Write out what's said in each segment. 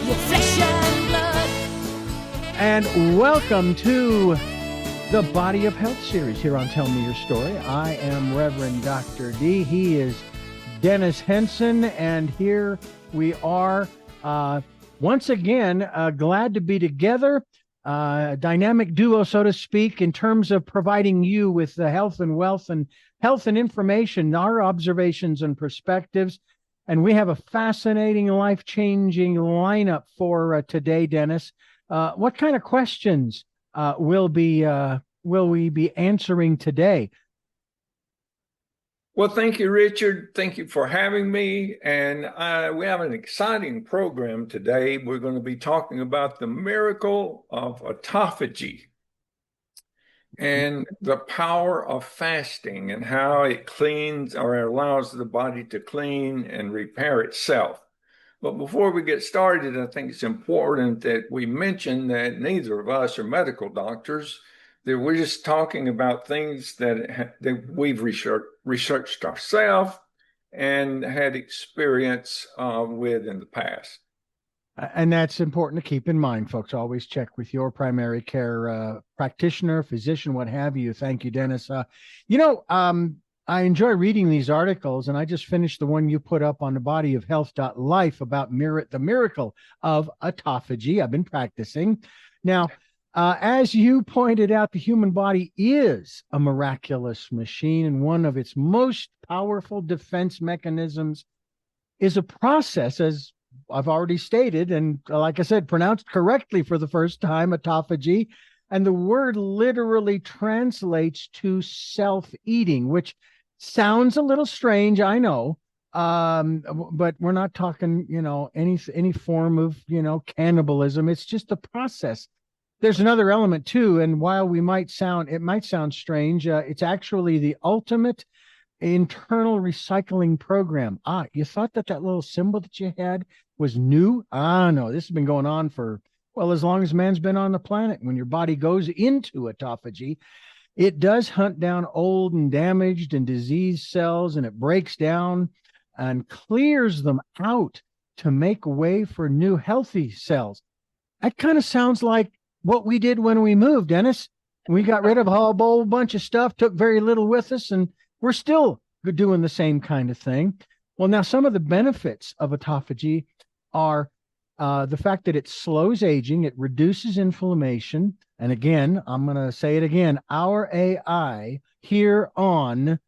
your flesh and blood. And welcome to the Body of Health series here on Tell Me Your Story. I am Reverend Dr. D. He is Dennis Henson, and here we are once again, glad to be together. Dynamic duo, so to speak, in terms of providing you with the health and wealth and health and information, our observations and perspectives. And we have a fascinating, life-changing lineup for today, Dennis. What kind of questions will we be answering today? Well, thank you, Richard. Thank you for having me. And we have an exciting program today. We're going to be talking about the miracle of autophagy and the power of fasting and how it cleans or allows the body to clean and repair itself. But before we get started, I think it's important that we mention that neither of us are medical doctors, that we're just talking about things that we've researched ourselves and had experience with in the past. And that's important to keep in mind, folks. Always check with your primary care practitioner, physician, what have you. Thank you, Dennis. I enjoy reading these articles, and I just finished the one you put up on the bodyofhealth.life about the miracle of autophagy. I've been practicing. Now, as you pointed out, the human body is a miraculous machine, and one of its most powerful defense mechanisms is a process, as I've already stated, and like I said, pronounced correctly for the first time, autophagy. And the word literally translates to self-eating, which sounds a little strange, I know, but we're not talking, any form of, cannibalism. It's just the process. There's another element too, and while it might sound strange, it's actually the ultimate internal recycling program. You thought that little symbol that you had was new? No, this has been going on for, well, as long as man's been on the planet. When your body goes into autophagy, it does hunt down old and damaged and diseased cells, and it breaks down and clears them out to make way for new healthy cells. That kind of sounds like what we did when we moved, Dennis. We got rid of a whole bunch of stuff, took very little with us, and we're still doing the same kind of thing. Well, now some of the benefits of autophagy are the fact that it slows aging, it reduces inflammation. And again, I'm going to say it again, our AI here on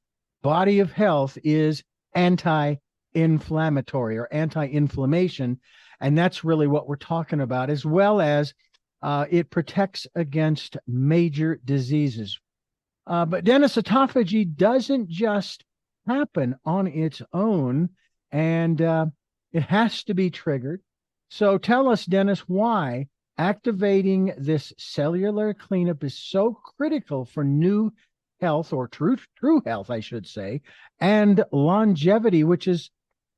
Body of Health is anti-inflammatory or anti-inflammation. And that's really what we're talking about, as well as it protects against major diseases. But Dennis, autophagy doesn't just happen on its own, and it has to be triggered. So tell us, Dennis, why activating this cellular cleanup is so critical for new health, or true health, I should say, and longevity, which is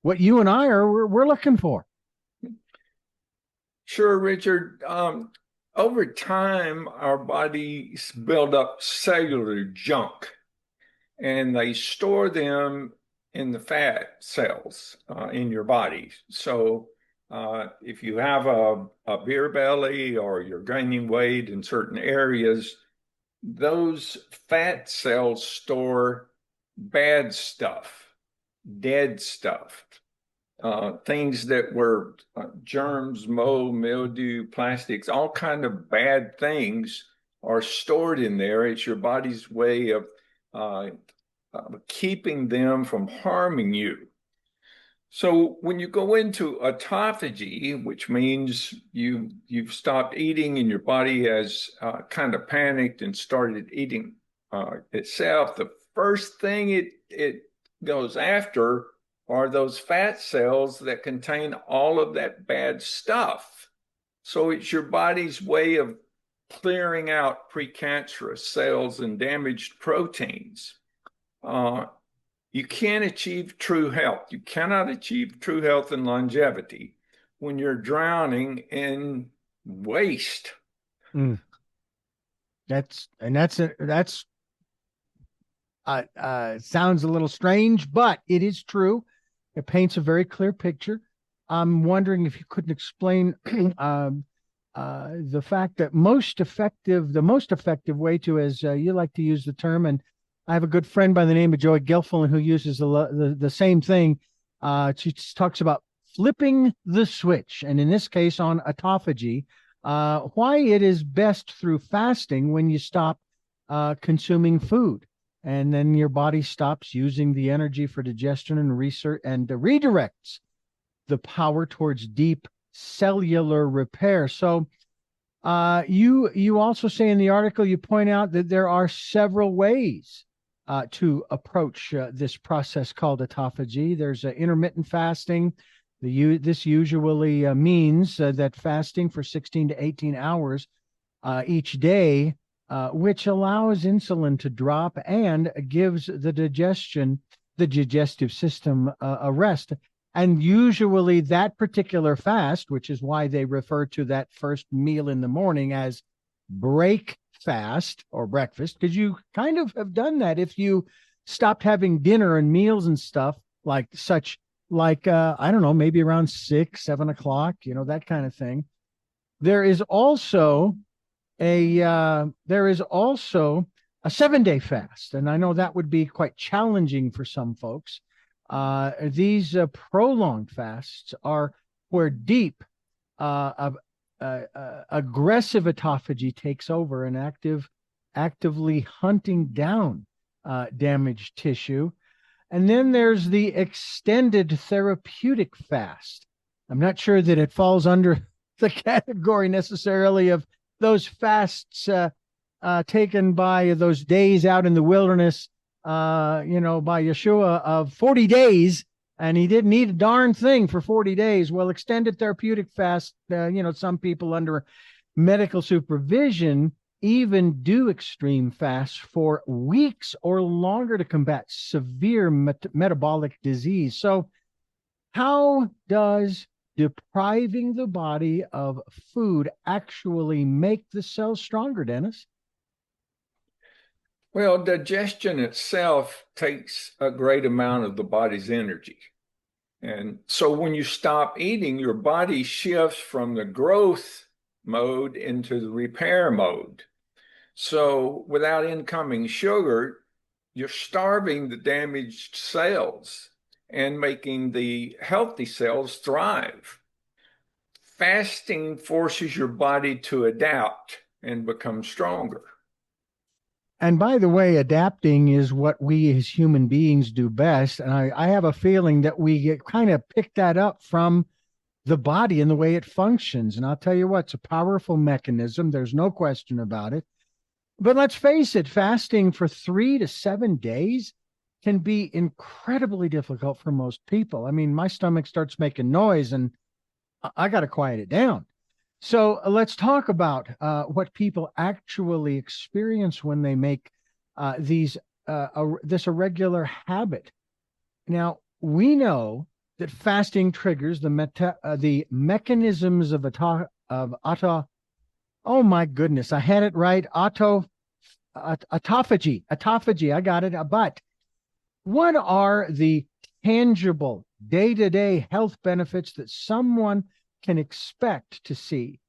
what you and I we're looking for. Sure, Richard. Over time, our bodies build up cellular junk, and they store them in the fat cells in your body. So if you have a beer belly or you're gaining weight in certain areas, those fat cells store bad stuff, dead stuff, things that were germs, mold, mildew, plastics, all kind of bad things are stored in there. It's your body's way of keeping them from harming you. So when you go into autophagy, which means you've stopped eating and your body has kind of panicked and started eating itself, the first thing it goes after are those fat cells that contain all of that bad stuff. So it's your body's way of clearing out precancerous cells and damaged proteins. You can't achieve true health. You cannot achieve true health and longevity when you're drowning in waste. That's sounds a little strange, but it is true. It paints a very clear picture. I'm wondering if you couldn't explain the fact that the most effective way to, as you like to use the term, and I have a good friend by the name of Joey Gelfand who uses the same thing. She talks about flipping the switch, and in this case on autophagy, why it is best through fasting when you stop consuming food, and then your body stops using the energy for digestion and research and redirects the power towards deep cellular repair. So you also say in the article, you point out that there are several ways to approach this process called autophagy. There's intermittent fasting. This usually means that fasting for 16 to 18 hours each day, which allows insulin to drop and gives the digestive system a rest. And usually that particular fast, which is why they refer to that first meal in the morning as break fast or breakfast, because you kind of have done that if you stopped having dinner and meals and stuff like I don't know, maybe around 6, 7 o'clock, that kind of thing. There is also a 7-day fast, and I know that would be quite challenging for some folks. These prolonged fasts are where deep, aggressive autophagy takes over and actively hunting down damaged tissue. And then there's the extended therapeutic fast. I'm not sure that it falls under the category necessarily of those fasts taken by those days out in the wilderness, by Yeshua of 40 days, and he didn't eat a darn thing for 40 days. Well, extended therapeutic fast, some people under medical supervision even do extreme fasts for weeks or longer to combat severe metabolic disease. So how does depriving the body of food actually make the cells stronger, Dennis? Well, digestion itself takes a great amount of the body's energy. And so when you stop eating, your body shifts from the growth mode into the repair mode. So without incoming sugar, you're starving the damaged cells and making the healthy cells thrive. Fasting forces your body to adapt and become stronger. And by the way, adapting is what we as human beings do best. And I have a feeling that we kind of pick that up from the body and the way it functions. And I'll tell you what, it's a powerful mechanism. There's no question about it. But let's face it, fasting for 3 to 7 days can be incredibly difficult for most people. I mean, my stomach starts making noise and I got to quiet it down. So let's talk about what people actually experience when they make this irregular habit. Now, we know that fasting triggers the mechanisms of oh my goodness, I had it right, autophagy. I got it. But what are the tangible day-to-day health benefits that someone can expect to see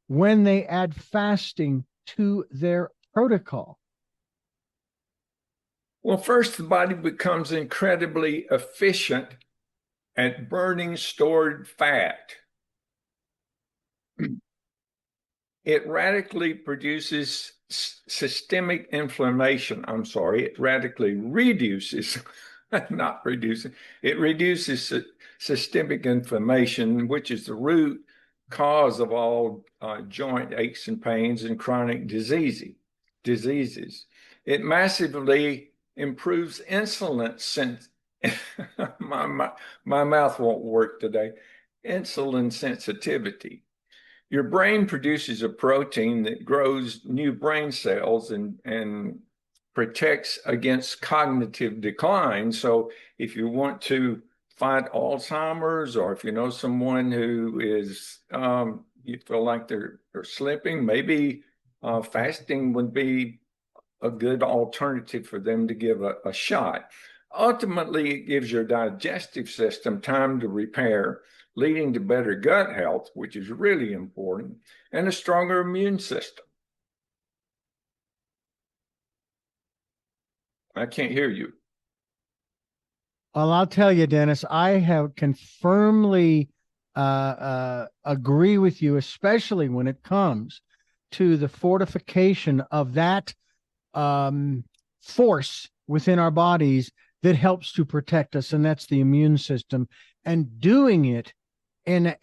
when they add fasting to their protocol? Well, first, the body becomes incredibly efficient at burning stored fat. It radically produces systemic inflammation. It radically reduces, not reducing, it reduces systemic inflammation, which is the root cause of all joint aches and pains and chronic diseases. It massively improves insulin my mouth won't work today. Insulin sensitivity. Your brain produces a protein that grows new brain cells and protects against cognitive decline. So if you want to fight Alzheimer's, or if you know someone who is, you feel like they're slipping, maybe fasting would be a good alternative for them to give a shot. Ultimately, it gives your digestive system time to repair, leading to better gut health, which is really important, and a stronger immune system. I can't hear you. Well, I'll tell you, Dennis, can firmly agree with you, especially when it comes to the fortification of that force within our bodies that helps to protect us, and that's the immune system. And doing it in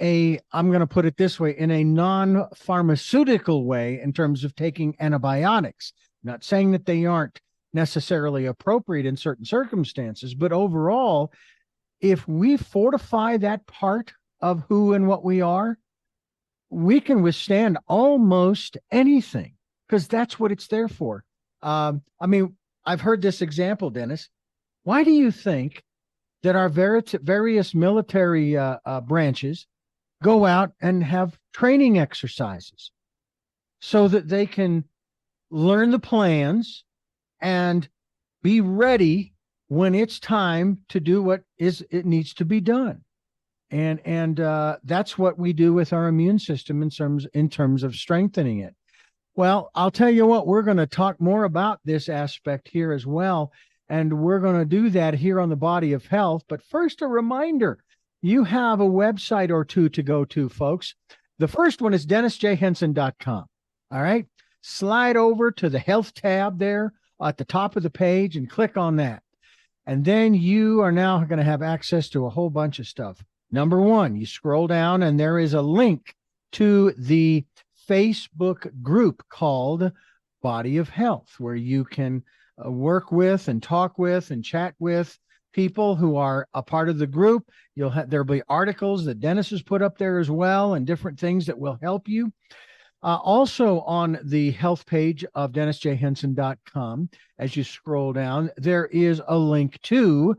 I'm going to put it this way, in a non-pharmaceutical way in terms of taking antibiotics. I'm not saying that they aren't necessarily appropriate in certain circumstances, but overall, if we fortify that part of who and what we are, we can withstand almost anything, because that's what it's there for. I mean, I've heard this example, Dennis. Why do you think that our various military branches go out and have training exercises so that they can learn the plans and be ready when it's time to do what it needs to be done? And that's what we do with our immune system in terms of strengthening it. Well, I'll tell you what, we're going to talk more about this aspect here as well. And we're going to do that here on the Body of Health. But first, a reminder, you have a website or two to go to, folks. The first one is DennisJHenson.com. All right. Slide over to the health tab there at the top of the page and click on that. And then you are now going to have access to a whole bunch of stuff. Number one, you scroll down and there is a link to the Facebook group called Body of Health, where you can work with and talk with and chat with people who are a part of the group. There'll be articles that Dennis has put up there as well, and different things that will help you. Also on the health page of DennisJHenson.com, as you scroll down, there is a link to,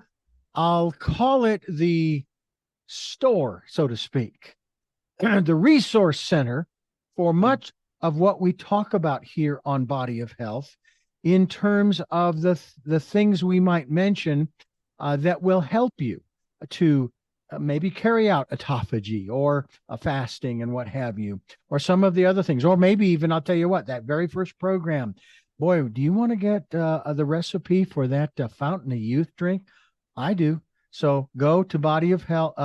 I'll call it the store, so to speak, the resource center for much of what we talk about here on Body of Health, in terms of the things we might mention that will help you to maybe carry out autophagy or a fasting and what have you, or some of the other things, or maybe even, I'll tell you what, that very first program, boy, do you want to get the recipe for that Fountain of Youth drink? I do. So go to Body of Health.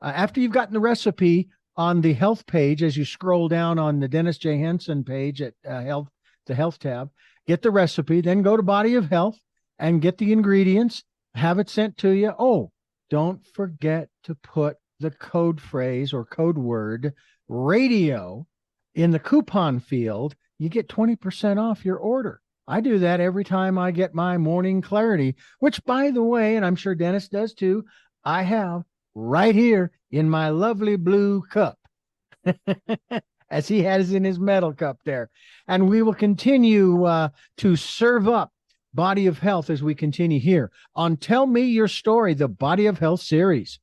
After you've gotten the recipe on the health page, as you scroll down on the Dennis J. Henson page at the health tab, get the recipe, then go to Body of Health and get the ingredients, have it sent to you. Oh, don't forget to put the code phrase or code word radio in the coupon field. You get 20% off your order. I do that every time I get my morning clarity, which, by the way, and I'm sure Dennis does too, I have right here in my lovely blue cup. As he has in his metal cup there. And we will continue to serve up Body of Health as we continue here on Tell Me Your Story, the Body of Health series.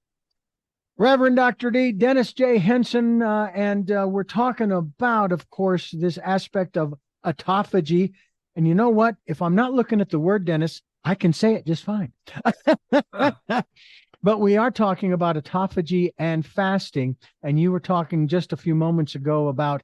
Reverend Dr. D, Dennis J. Henson, and we're talking about, of course, this aspect of autophagy. And you know what? If I'm not looking at the word, Dennis, I can say it just fine. But we are talking about autophagy and fasting, and you were talking just a few moments ago about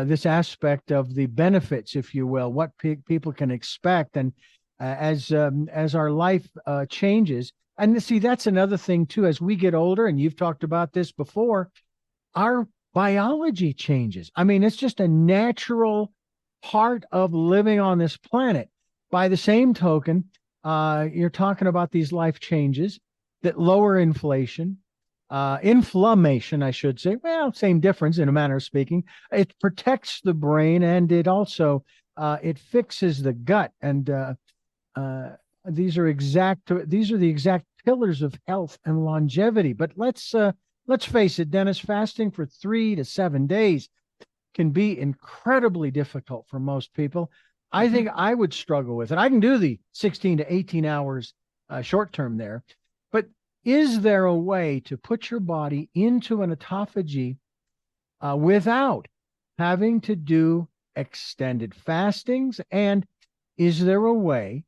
this aspect of the benefits, if you will, what people can expect, and as our life changes. And see, that's another thing too. As we get older, and you've talked about this before, our biology changes. I mean, it's just a natural part of living on this planet. By the same token, you're talking about these life changes that lower inflammation, I should say. Well, same difference in a manner of speaking. It protects the brain, and it also it fixes the gut. And these are the exact pillars of health and longevity. But let's face it, Dennis, fasting for 3 to 7 days can be incredibly difficult for most people. I think I would struggle with it. I can do the 16 to 18 hours short term there. But is there a way to put your body into an autophagy without having to do extended fastings? And is there a way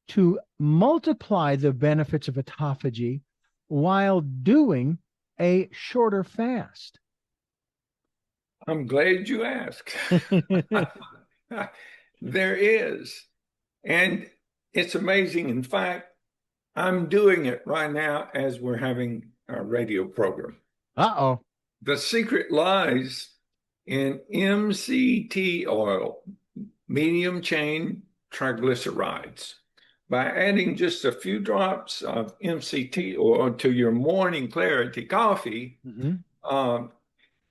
to multiply the benefits of autophagy while doing a shorter fast? I'm glad you asked. There is. And it's amazing. In fact, I'm doing it right now as we're having our radio program. Uh-oh. The secret lies in MCT oil, medium chain triglycerides. By adding just a few drops of MCT oil to your morning clarity coffee,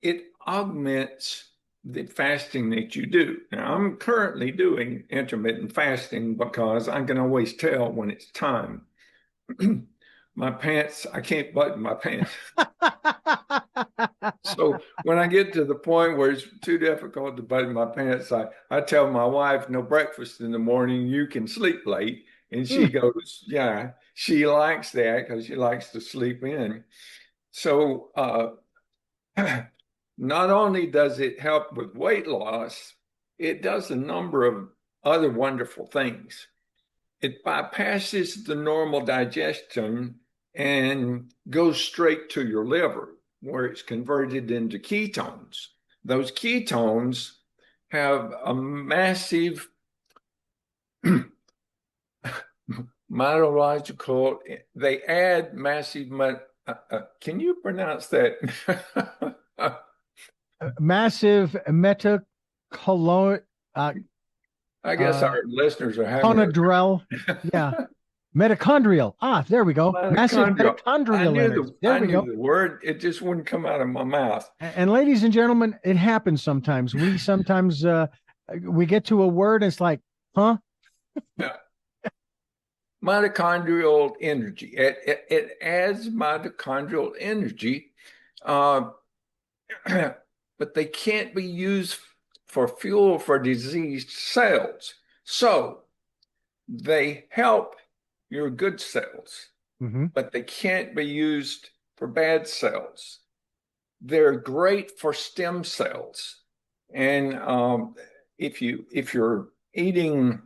it augments the fasting that you do. Now, I'm currently doing intermittent fasting because I can always tell when it's time. My pants, I can't button my pants. So when I get to the point where it's too difficult to button my pants, I tell my wife, no breakfast in the morning, you can sleep late. And she goes, yeah, she likes that because she likes to sleep in. So not only does it help with weight loss, it does a number of other wonderful things. It bypasses the normal digestion and goes straight to your liver, where it's converted into ketones. Those ketones have a massive metallurgical, they add massive, can you pronounce that? Massive metacolon. I guess our listeners are having Conadrel. Yeah. Mitochondrial. Ah, there we go. Massive mitochondrial energy. There we go. The word, it just wouldn't come out of my mouth. And ladies and gentlemen, it happens sometimes. We sometimes we get to a word and it's like, huh? Yeah. Mitochondrial energy. It adds mitochondrial energy, but they can't be used for fuel for diseased cells. So they help your good cells, but they can't be used for bad cells. They're great for stem cells. And if you're eating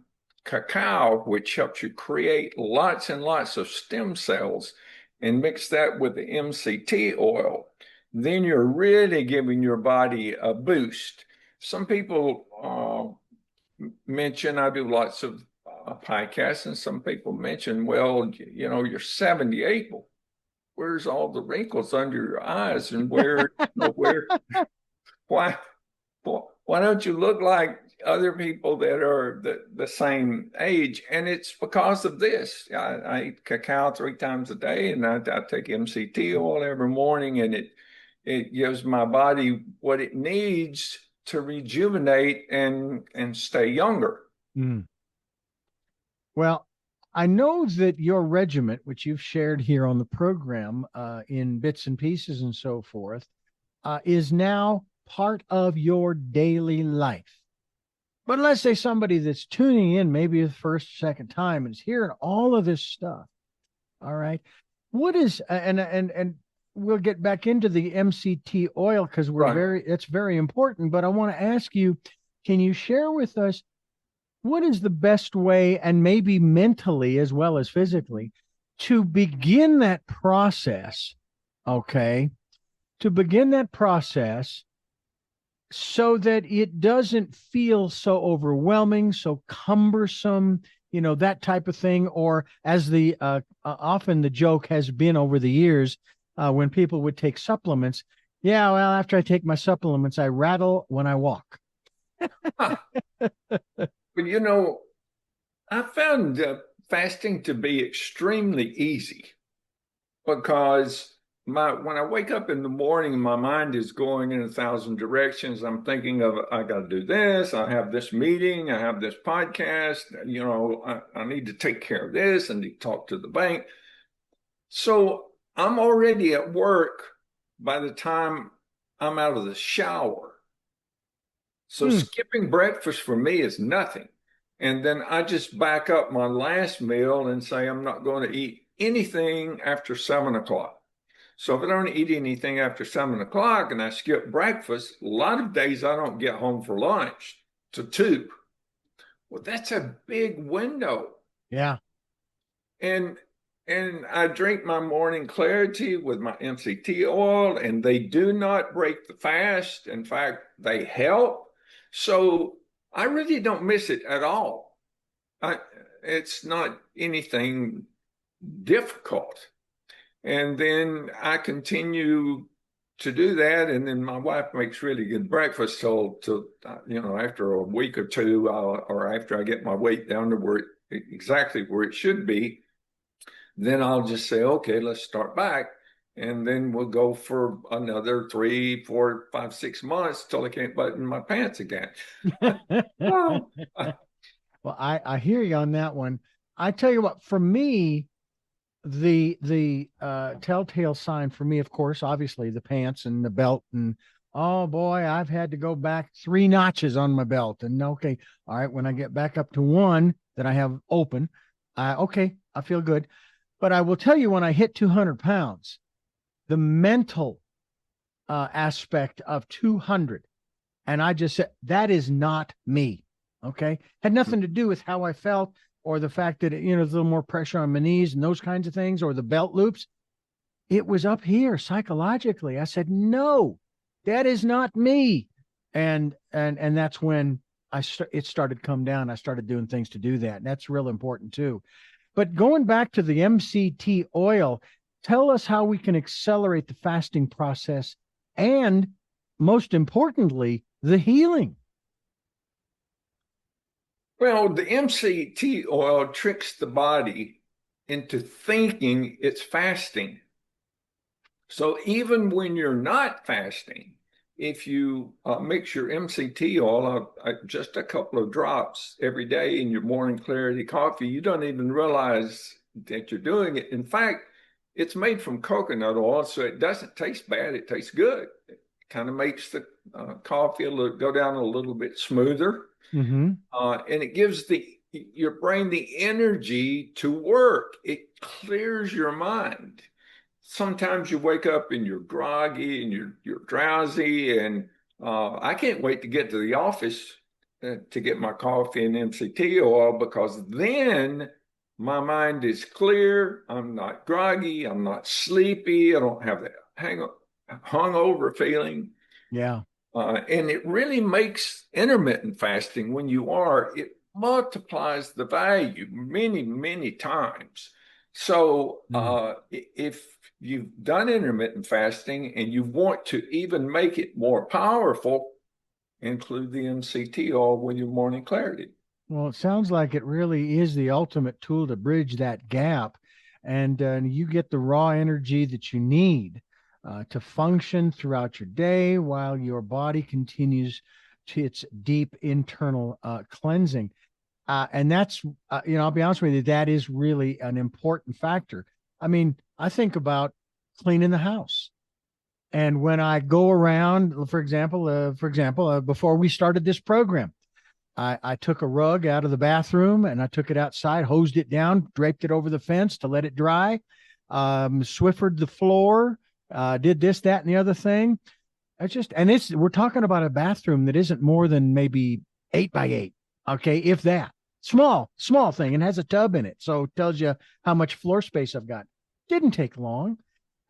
cacao, which helps you create lots and lots of stem cells, and mix that with the MCT oil, then you're really giving your body a boost. Some people mention, I do lots of podcasts, and some people mention, well, you know, you're 78. Well, where's all the wrinkles under your eyes, and why don't you look like other people that are the same age? And it's because of this. I eat cacao 3 times a day, and I take MCT oil every morning, and it gives my body what it needs to rejuvenate and stay younger. Well, I know that your regiment, which you've shared here on the program in bits and pieces and so forth, is now part of your daily life. But let's say somebody that's tuning in maybe the first, second time and is hearing all of this stuff. All right. What is, and we'll get back into the MCT oil because it's very important. But I want to ask you, can you share with us what is the best way, and maybe mentally as well as physically, to begin that process? Okay. To begin that process so that it doesn't feel so overwhelming, so cumbersome, you know, that type of thing. Or as the often the joke has been over the years, when people would take supplements, yeah, well, after I take my supplements, I rattle when I walk. But you know, I found fasting to be extremely easy because when I wake up in the morning, my mind is going in 1,000 directions. I'm thinking of, I got to do this. I have this meeting. I have this podcast. You know, I need to take care of this. I need to talk to the bank. So I'm already at work by the time I'm out of the shower. So skipping breakfast for me is nothing. And then I just back up my last meal and say I'm not going to eat anything after 7 o'clock. So if I don't eat anything after 7 o'clock and I skip breakfast, a lot of days I don't get home for lunch till 2. Well, that's a big window. Yeah. And And I drink my morning clarity with my MCT oil, and they do not break the fast. In fact, they help. So I really don't miss it at all. I, it's not anything difficult. And then I continue to do that. And then my wife makes really good breakfast. So, after a week or two, or after I get my weight down to exactly where it should be, then I'll just say, okay, let's start back. And then we'll go for another 3, 4, 5, 6 months till I can't button my pants again. Oh, Well, I hear you on that one. I tell you what, for me, the telltale sign for me, of course, obviously the pants and the belt, and oh boy, I've had to go back 3 notches on my belt. And okay, all right, when I get back up to one that I have open, okay, I feel good. But I will tell you, when I hit 200 pounds, the mental aspect of 200, and I just said, that is not me. Okay. Had nothing to do with how I felt or the fact that, there's a little more pressure on my knees and those kinds of things, or the belt loops. It was up here psychologically. I said, no, that is not me. And that's when it started to come down. I started doing things to do that. And that's real important too. But going back to the MCT oil, tell us how we can accelerate the fasting process and, most importantly, the healing. well, the MCT oil tricks the body into thinking it's fasting. So even when you're not fasting, if you mix your MCT oil, just a couple of drops every day in your morning clarity coffee, you don't even realize that you're doing it. In fact, it's made from coconut oil, so it doesn't taste bad. It tastes good. It kind of makes the coffee go down a little bit smoother. Mm-hmm. And it gives your brain the energy to work. It clears your mind. Sometimes you wake up and you're groggy and you're drowsy, and I can't wait to get to the office to get my coffee and MCT oil, because then my mind is clear. I'm not groggy. I'm not sleepy. I don't have that hungover feeling. Yeah. And it really makes intermittent fasting, when it multiplies the value many, many times. So if you've done intermittent fasting and you want to even make it more powerful, include the MCT oil with your morning clarity. Well, it sounds like it really is the ultimate tool to bridge that gap. And you get the raw energy that you need to function throughout your day while your body continues to its deep internal cleansing. And that's, I'll be honest with you, that is really an important factor. I mean, I think about cleaning the house. And when I go around, for example, before we started this program, I took a rug out of the bathroom and I took it outside, hosed it down, draped it over the fence to let it dry, Swiffered the floor, did this, that, and the other thing. We're talking about a bathroom that isn't more than maybe 8 by 8. Okay. If that small thing, and has a tub in it. So it tells you how much floor space I've got. Didn't take long.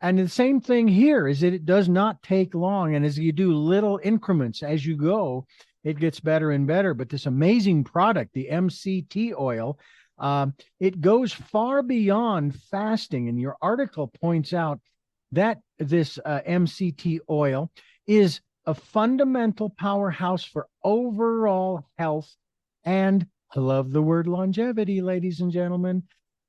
And the same thing here is that it does not take long. And as you do little increments as you go, it gets better and better. But this amazing product, the MCT oil, it goes far beyond fasting. And your article points out that this MCT oil is a fundamental powerhouse for overall health. And I love the word longevity, ladies and gentlemen.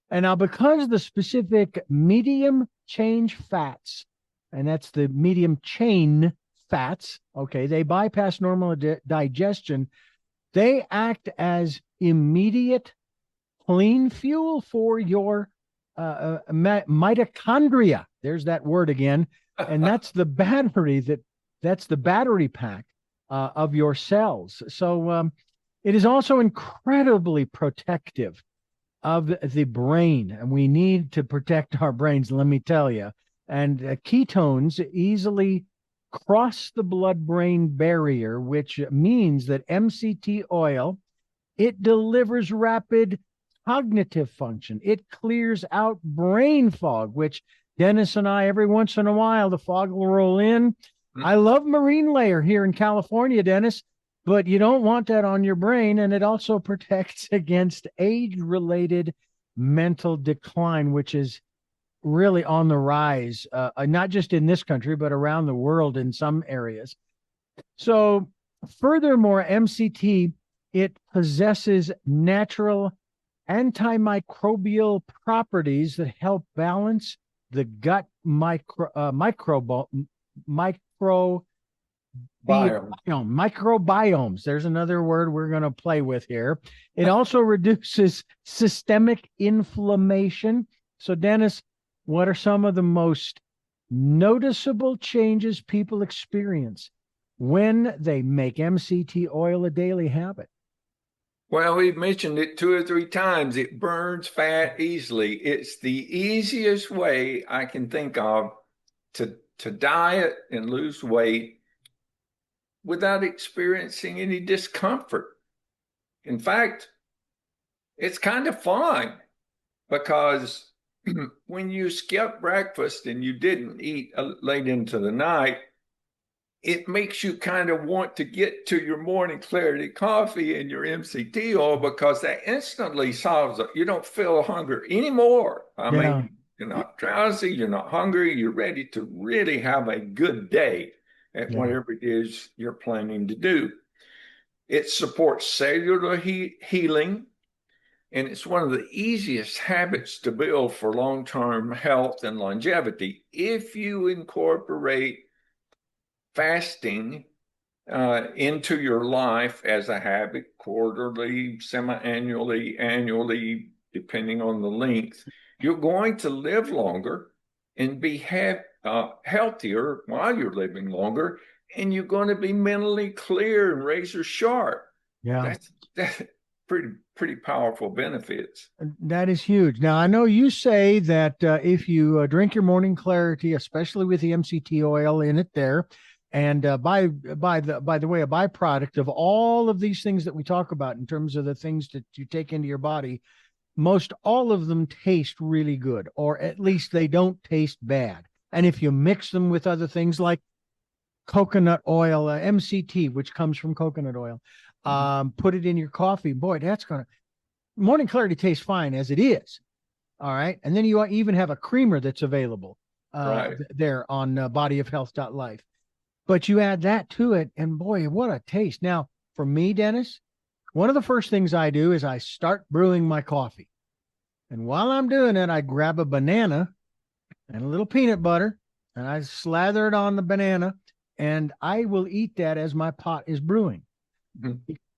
And now, because the specific medium chain fats, and that's the medium chain fats, okay, they bypass normal digestion. They act as immediate clean fuel for your mitochondria. There's that word again. And that's the battery pack of your cells. So it is also incredibly protective of the brain, and we need to protect our brains, let me tell you. And ketones easily cross the blood-brain barrier, which means that MCT oil, it delivers rapid cognitive function. It clears out brain fog, which Dennis and I, every once in a while, the fog will roll in. I love marine layer here in California, Dennis, but you don't want that on your brain. And it also protects against age-related mental decline, which is really on the rise, not just in this country, but around the world in some areas. So furthermore, MCT, it possesses natural antimicrobial properties that help balance the gut microbiomes. There's another word we're going to play with here. It also reduces systemic inflammation. So, Dennis, what are some of the most noticeable changes people experience when they make MCT oil a daily habit? Well, we've mentioned it 2 or 3 times. It burns fat easily. It's the easiest way I can think of to diet and lose weight without experiencing any discomfort. In fact, it's kind of fun because when you skip breakfast and you didn't eat late into the night, it makes you kind of want to get to your morning clarity coffee and your MCT oil because that instantly solves it. You don't feel hunger anymore. I mean, you're not drowsy, you're not hungry, you're ready to really have a good day at whatever it is you're planning to do. It supports cellular healing, and it's one of the easiest habits to build for long-term health and longevity if you incorporate fasting into your life as a habit, quarterly, semi-annually, annually, depending on the length. You're going to live longer and be healthier while you're living longer, and you're going to be mentally clear and razor sharp. That's pretty powerful benefits. That is huge. Now, I know you say that if you drink your morning clarity, especially with the MCT oil in it there, and by the way, a byproduct of all of these things that we talk about in terms of the things that you take into your body, most all of them taste really good, or at least they don't taste bad. And if you mix them with other things like coconut oil, MCT, which comes from coconut oil, put it in your coffee, boy, that's going to, morning clarity tastes fine as it is. All right. And then you even have a creamer that's available there on bodyofhealth.life. But you add that to it, and boy, what a taste. Now, for me, Dennis, one of the first things I do is I start brewing my coffee. And while I'm doing it, I grab a banana and a little peanut butter, and I slather it on the banana, and I will eat that as my pot is brewing.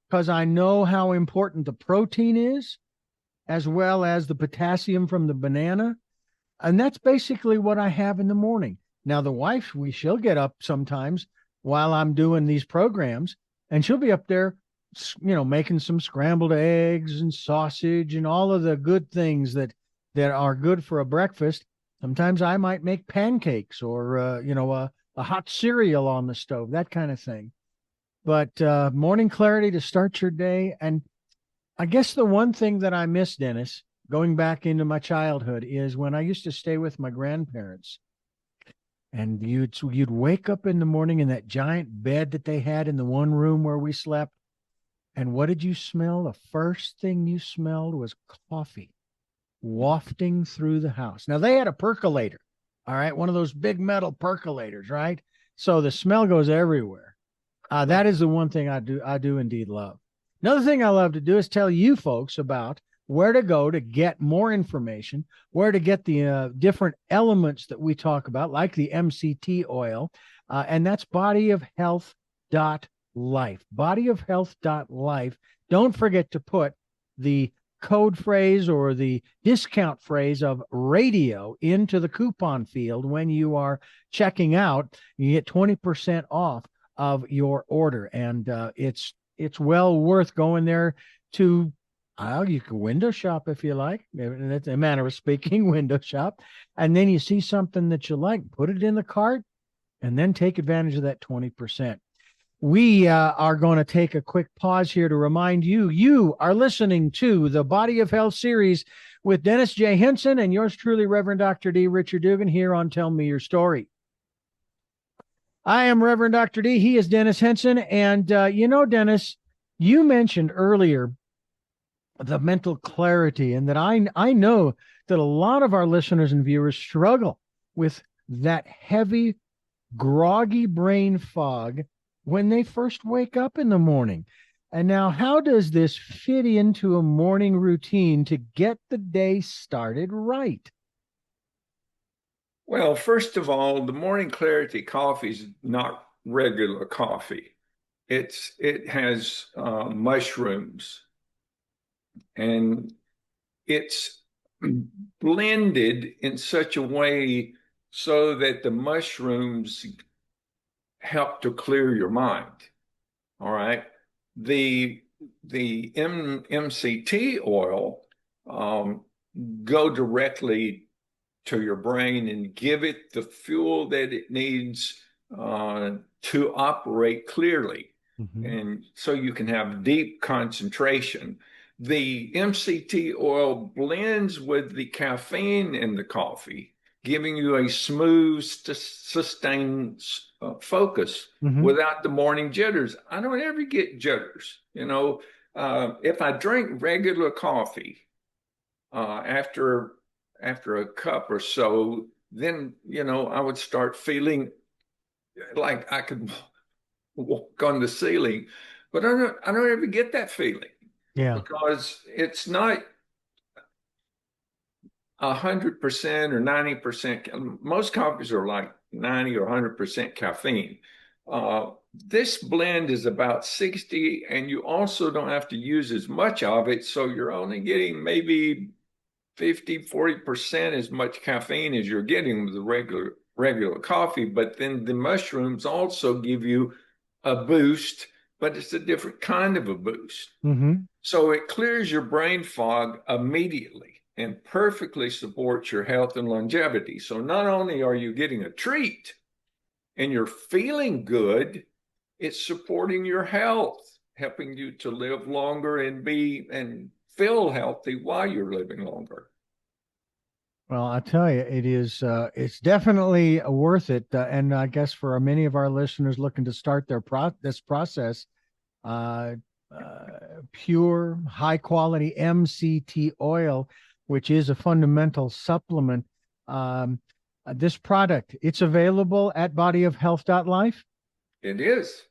Because I know how important the protein is, as well as the potassium from the banana. And that's basically what I have in the morning. Now, the wife, she'll get up sometimes while I'm doing these programs, and she'll be up there, making some scrambled eggs and sausage and all of the good things that are good for a breakfast. Sometimes I might make pancakes or, a hot cereal on the stove, that kind of thing. But morning clarity to start your day. And I guess the one thing that I miss, Dennis, going back into my childhood, is when I used to stay with my grandparents. And you'd wake up in the morning in that giant bed that they had in the one room where we slept. And what did you smell? The first thing you smelled was coffee wafting through the house. Now, they had a percolator, all right, one of those big metal percolators, right? So the smell goes everywhere. That is the one thing I do indeed love. Another thing I love to do is tell you folks about where to go to get more information, where to get the different elements that we talk about, like the MCT oil, and that's bodyofhealth.life. Bodyofhealth.life. Don't forget to put the code phrase or the discount phrase of radio into the coupon field when you are checking out. You get 20% off of your order, and it's well worth going there to. You can window shop if you like. That's a manner of speaking, window shop. And then you see something that you like, put it in the cart, and then take advantage of that 20%. We are going to take a quick pause here to remind you are listening to the Body of Health series with Dennis J. Henson and yours truly, Reverend Dr. D. Richard Dugan, here on Tell Me Your Story. I am Reverend Dr. D. He is Dennis Henson. And, Dennis, you mentioned earlier the mental clarity, and that I know that a lot of our listeners and viewers struggle with that heavy, groggy brain fog when they first wake up in the morning. And now, how does this fit into a morning routine to get the day started right? Well, first of all, the morning clarity coffee is not regular coffee. It has mushrooms, and it's blended in such a way so that the mushrooms help to clear your mind. All right. The MCT oil go directly to your brain and give it the fuel that it needs to operate clearly. Mm-hmm. And so you can have deep concentration. The MCT oil blends with the caffeine in the coffee, giving you a smooth, sustained focus without the morning jitters. I don't ever get jitters. If I drink regular coffee after a cup or so, then, I would start feeling like I could walk on the ceiling. But I don't ever get that feeling. Yeah. Because it's not 100% or 90%. Most coffees are like 90 or 100% caffeine. This blend is about 60, and you also don't have to use as much of it. So you're only getting maybe 50, 40% as much caffeine as you're getting with the regular coffee. But then the mushrooms also give you a boost, but it's a different kind of a boost. Mm-hmm. So it clears your brain fog immediately and perfectly supports your health and longevity. So not only are you getting a treat and you're feeling good, it's supporting your health, helping you to live longer and feel healthy while you're living longer. Well, I tell you, it's definitely worth it. And I guess for many of our listeners looking to start this process, pure, high quality MCT oil, which is a fundamental supplement. This product, it's available at bodyofhealth.life. It is.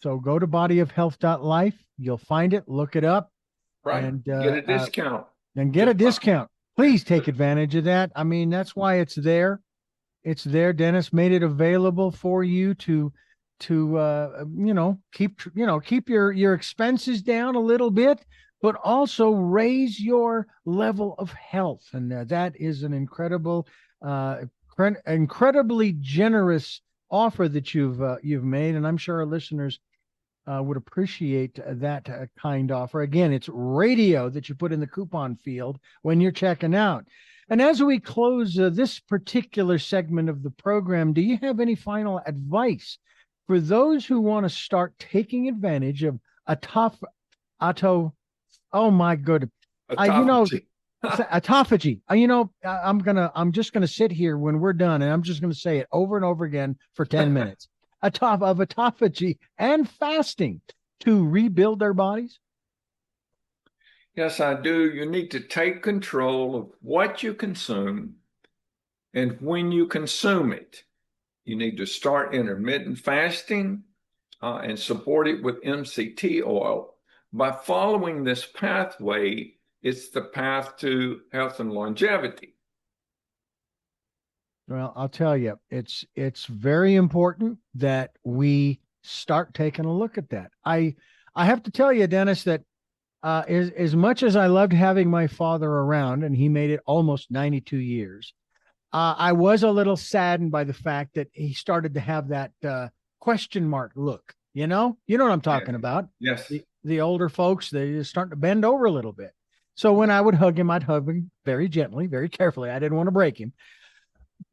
So go to bodyofhealth.life. You'll find it. Look it up. Right. And get a discount. Get a discount. Please take advantage of that. I mean, that's why it's there. It's there. Dennis made it available for you to keep your expenses down a little bit, but also raise your level of health. And that is an incredibly generous offer that you've made. And I'm sure our listeners would appreciate that kind offer. Again, it's radio that you put in the coupon field when you're checking out. And as we close this particular segment of the program, do you have any final advice for those who want to start taking advantage of autophagy? I'm just gonna sit here when we're done, and I'm just gonna say it over and over again for 10 minutes. Autophagy and fasting to rebuild their bodies? Yes, I do. You need to take control of what you consume and when you consume it. You need to start intermittent fasting and support it with MCT oil. By following this pathway, it's the path to health and longevity. Well, I'll tell you, it's very important that we start taking a look at that. I have to tell you, Dennis, that as much as I loved having my father around, and he made it almost 92 years, I was a little saddened by the fact that he started to have that question mark look. You know what I'm talking about? Yes. The older folks, they're starting to bend over a little bit. So when I would hug him, I'd hug him very gently, very carefully. I didn't want to break him.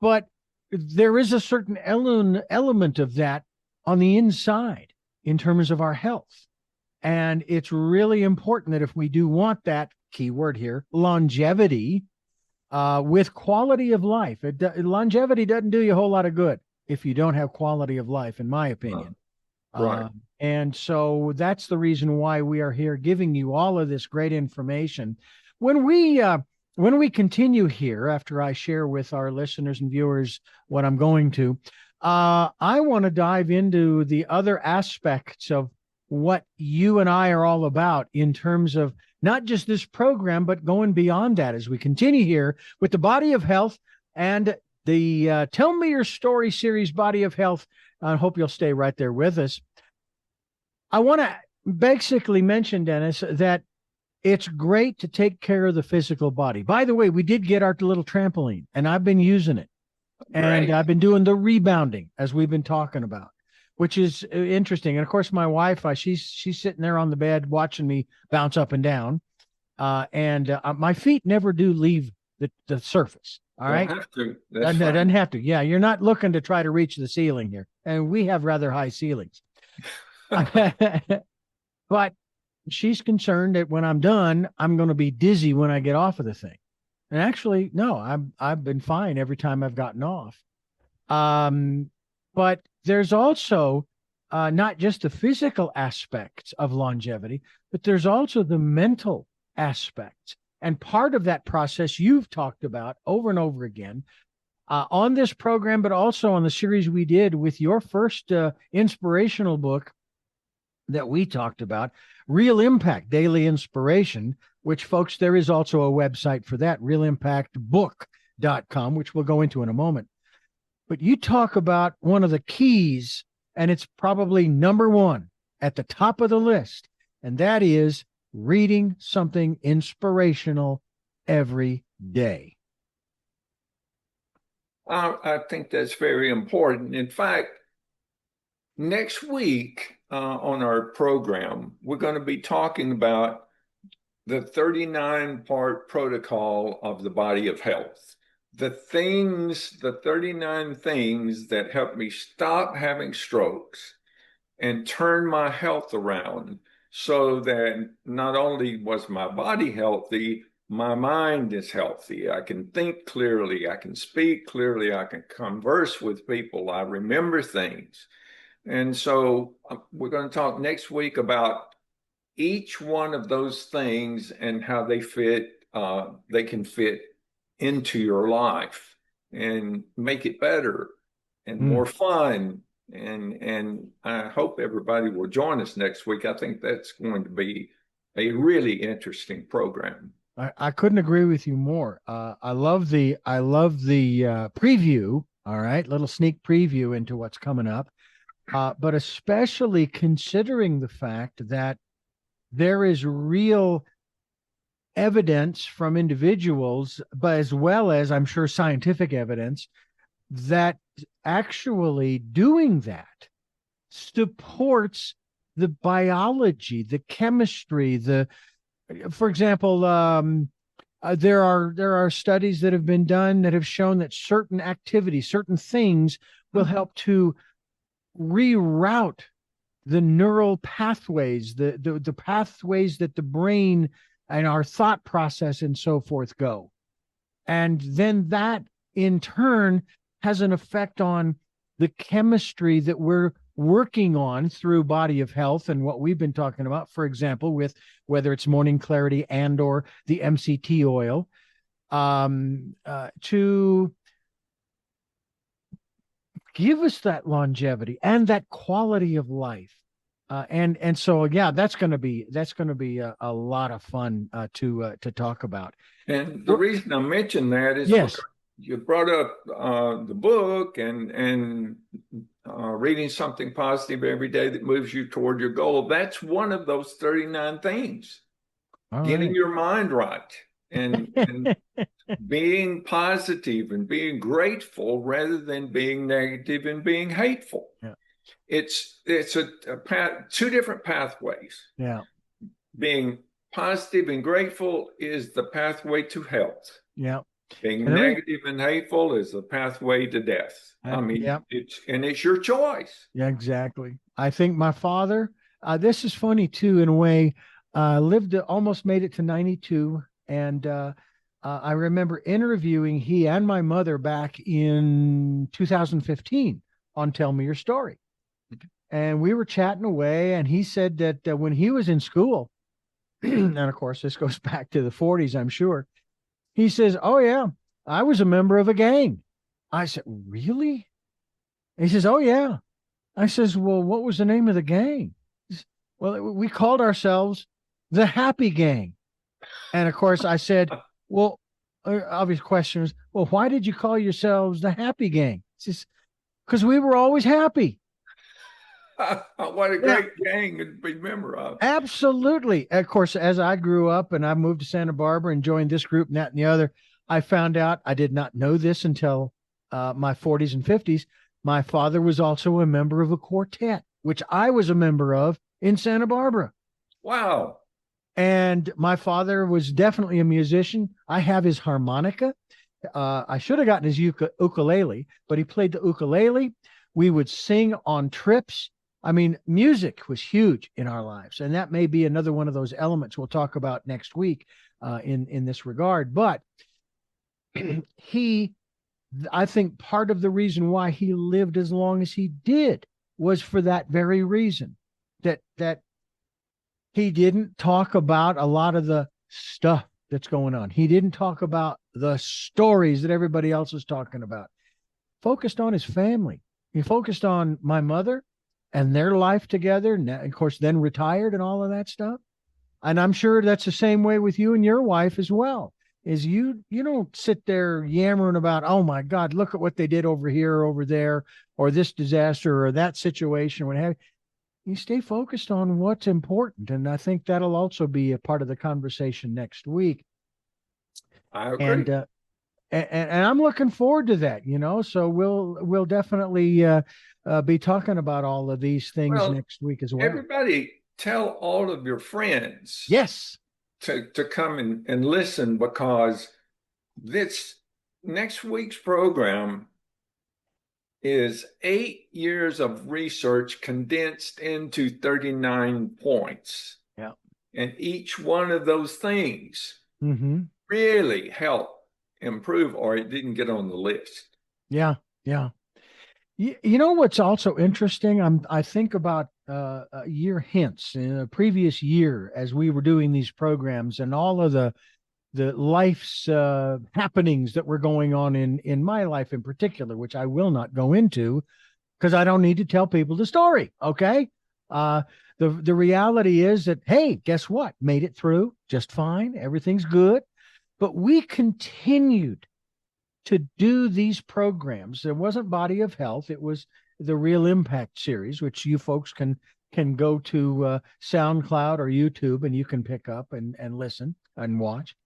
But there is a certain element of that on the inside in terms of our health. And it's really important that if we do want that key word here, longevity, with quality of life, longevity doesn't do you a whole lot of good if you don't have quality of life, in my opinion. Right. And so that's the reason why we are here giving you all of this great information. When we continue here, after I share with our listeners and viewers what I'm going to, I want to dive into the other aspects of what you and I are all about in terms of not just this program, but going beyond that as we continue here with the Body of Health and the Tell Me Your Story series, Body of Health. I hope you'll stay right there with us. I want to basically mention, Dennis, that it's great to take care of the physical body. By the way, we did get our little trampoline, and I've been using it. And Great. I've been doing the rebounding, as we've been talking about, which is interesting. And of course, my wife, she's sitting there on the bed watching me bounce up and down. And my feet never do leave the surface. All right. Don't have to. That doesn't have to. Yeah. You're not looking to try to reach the ceiling here. And we have rather high ceilings. But she's concerned that when I'm done, I'm going to be dizzy when I get off of the thing. And actually, no, I've been fine every time I've gotten off. But there's also not just the physical aspects of longevity, but there's also the mental aspects. And part of that process you've talked about over and over again on this program, but also on the series we did with your first inspirational book that we talked about, Real Impact, Daily Inspiration, which, folks, there is also a website for that, realimpactbook.com, which we'll go into in a moment. But you talk about one of the keys, and it's probably number one at the top of the list, and that is reading something inspirational every day. I think that's very important. In fact, next week on our program, we're going to be talking about the 39-part protocol of the Body of Health. The 39 things that helped me stop having strokes and turn my health around so that not only was my body healthy, my mind is healthy. I can think clearly, I can speak clearly, I can converse with people, I remember things. And so we're going to talk next week about each one of those things and how they can fit into your life and make it better and more fun. And I hope everybody will join us next week. I think that's going to be a really interesting program. I couldn't agree with you more. I love the preview. All right, little sneak preview into what's coming up. But especially considering the fact that there is real evidence from individuals, but as well as, I'm sure, scientific evidence that actually doing that supports the biology, the chemistry, for example, there are studies that have been done that have shown that certain activities, certain things will help to reroute the neural pathways, the pathways that the brain and our thought process and so forth go. And then that in turn has an effect on the chemistry that we're working on through Body of Health and what we've been talking about, for example, with whether it's Morning Clarity and or the MCT oil, to give us that longevity and that quality of life. And so, yeah, that's going to be a lot of fun to talk about. And the reason I mentioned that is yes, because you brought up the book and reading something positive every day that moves you toward your goal. That's one of those 39 things. all Getting right. your mind right and being positive and being grateful rather than being negative and being hateful. Yeah. It's a path, two different pathways. Yeah. Being positive and grateful is the pathway to health. Yeah. Being And negative and hateful is the pathway to death. I mean, yeah, it's your choice. yeah, exactly. I think my father, this is funny too, in a way, almost made it to 92. And I remember interviewing he and my mother back in 2015 on Tell Me Your Story. And we were chatting away, and he said that when he was in school, and of course, this goes back to the 40s, I'm sure. He says, "Oh, yeah, I was a member of a gang." I said, "Really?" He says, "Oh, yeah." I says, "Well, what was the name of the gang?" Well, we called ourselves the Happy Gang. And of course, I said, "Well, obvious question was, well, why did you call yourselves the Happy Gang?" He says, "Because we were always happy." What a Yeah, great gang to be a member of. absolutely. Of course, as I grew up and I moved to Santa Barbara and joined this group and that and the other, I found out I did not know this until my 40s and 50s. My father was also a member of a quartet, which I was a member of in Santa Barbara. Wow. And my father was definitely a musician. I have his harmonica. I should have gotten his ukulele, but he played the ukulele. We would sing on trips. I mean, music was huge in our lives, and that may be another one of those elements we'll talk about next week in this regard. But he, I think, part of the reason why he lived as long as he did was for that very reason, that he didn't talk about a lot of the stuff that's going on. He didn't talk about the stories that everybody else was talking about. Focused on his family. He focused on my mother and their life together. And of course, then retired and all of that stuff. And I'm sure that's the same way with you and your wife as well. Is you don't sit there yammering about, oh my God, look at what they did over here, or over there, or this disaster, or that situation, what have you. Stay focused on what's important. And I think that'll also be a part of the conversation next week. I And agree. and I'm looking forward to that, so we'll definitely be talking about all of these things Well, next week as well. everybody tell all of your friends Yes. to come and listen, because this next week's program is 8 years of research condensed into 39 points. Yeah. And each one of those things Mm-hmm. really help improve, or it didn't get on the list. Yeah. Yeah. You know what's also interesting? I think about a year hence, in a previous year, as we were doing these programs and all of the life's happenings that were going on in my life in particular, which I will not go into because I don't need to tell people the story. Okay. Uh, the reality is that, hey, guess what? Made it through just fine. Everything's good. But we continued to do these programs. It wasn't Body of Health. It was the Real Impact series, which you folks can go to SoundCloud or YouTube and you can pick up and listen and watch.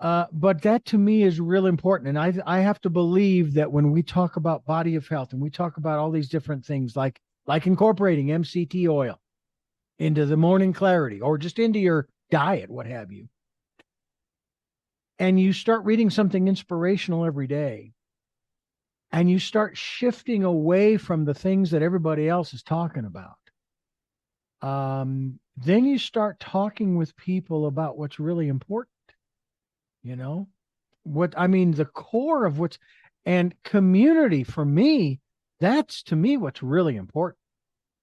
But that to me is real important. And I have to believe that when we talk about body of health and we talk about all these different things like incorporating MCT oil into the morning clarity or just into your diet, what have you, and you start reading something inspirational every day and you start shifting away from the things that everybody else is talking about, then you start talking with people about what's really important, you know? What I mean, the core of what's and community for me, that's to me what's really important.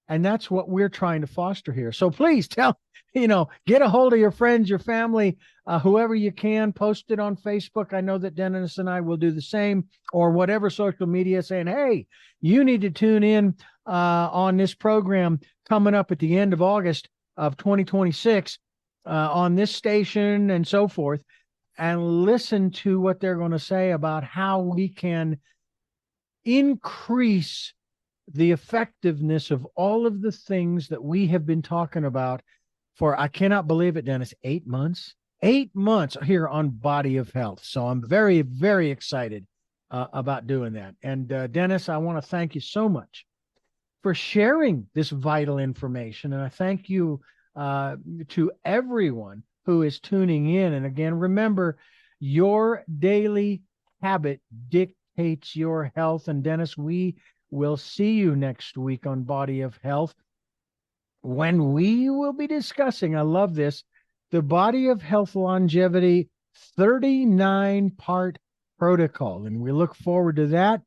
And that's what we're trying to foster here. So please get a hold of your friends, your family, whoever you can, post it on Facebook. I know that Dennis and I will do the same, or whatever social media, saying, hey, you need to tune in on this program coming up at the end of August of 2026 on this station and so forth, and listen to what they're going to say about how we can increase the effectiveness of all of the things that we have been talking about for, I cannot believe it, Dennis, 8 months, 8 months here on Body of Health. So I'm very, very excited about doing that. And Dennis, I want to thank you so much for sharing this vital information. And I thank you to everyone who is tuning in. And again, remember, Your daily habit dictates your health. And Dennis, we will see you next week on Body of Health, when we will be discussing, I love this, the Body of Health Longevity 39-part protocol. And we look forward to that,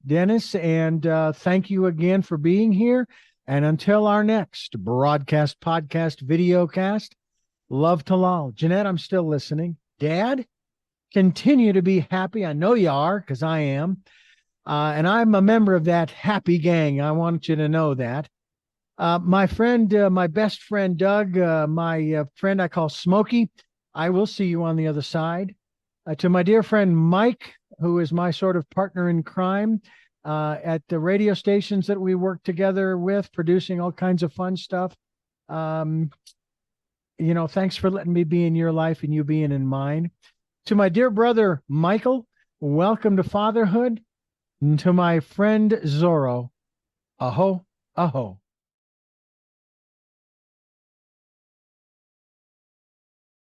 Dennis. And thank you again for being here. And until our next broadcast, podcast, video cast, love to Lal. Jeanette, I'm still listening. Dad, continue to be happy. I know you are, because I am. And I'm a member of that happy gang. I want you to know that. My friend, my best friend, Doug, my friend I call Smokey, I will see you on the other side. To my dear friend Mike, who is my sort of partner in crime at the radio stations that we work together with, producing all kinds of fun stuff. Thanks for letting me be in your life and you being in mine. To my dear brother Michael, welcome to fatherhood. And to my friend Zorro, aho, aho.